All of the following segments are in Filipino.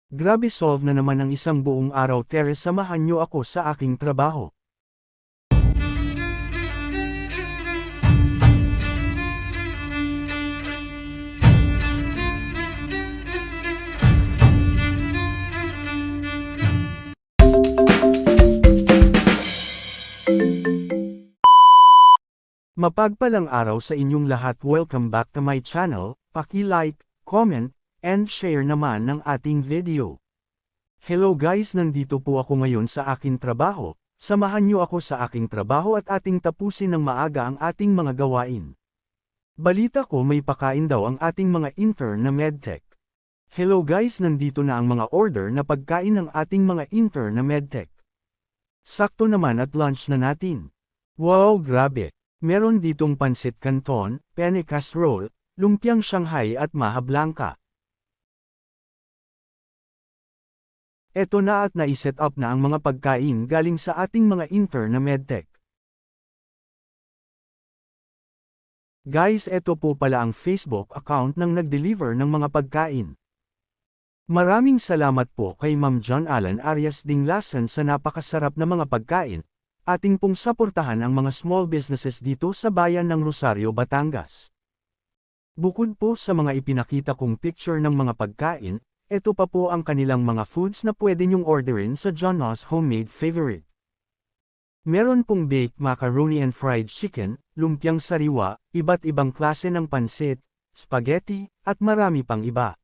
Grabe, solve na naman ang isang buong araw. Tere, samahan niyo ako sa aking trabaho. Mapagpalang araw sa inyong lahat. Welcome back to my channel. Paki-like, comment, and share naman ng ating video. Hello guys, nandito po ako ngayon sa aking trabaho. Samahan niyo ako sa aking trabaho at ating tapusin ng maaga ang ating mga gawain. Balita ko may pakain daw ang ating mga intern na medtech. Hello guys, nandito na ang mga order na pagkain ng ating mga intern na medtech. Sakto naman at lunch na natin. Wow, grabe! Meron ditong pansit canton, penne casserole, lumpiang Shanghai at maha blanca. Eto na at naiset up na ang mga pagkain galing sa ating mga intern na medtech. Guys, eto po pala ang Facebook account ng nag-deliver ng mga pagkain. Maraming salamat po kay Ma'am John Alan Arias Dinglasan sa napakasarap na mga pagkain. Ating pong suportahan ang mga small businesses dito sa bayan ng Rosario, Batangas. Bukod po sa mga ipinakita kong picture ng mga pagkain, ito pa po ang kanilang mga foods na pwede nyong orderin sa John's Homemade Favorite. Meron pong baked macaroni and fried chicken, lumpiang sariwa, iba't ibang klase ng pansit, spaghetti, at marami pang iba.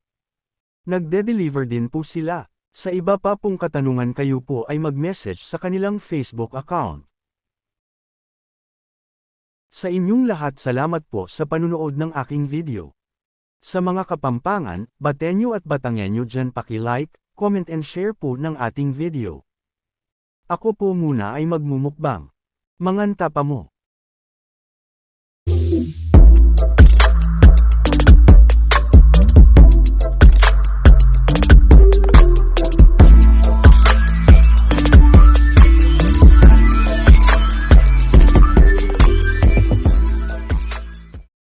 Nagde-deliver din po sila. Sa iba pa pong katanungan kayo po ay mag-message sa kanilang Facebook account. Sa inyong lahat, salamat po sa panunood ng aking video. Sa mga Kapampangan, Bateño at Batangueño dyan, paki-like, comment and share po ng ating video. Ako po muna ay magmumukbang. Manganta pa mo.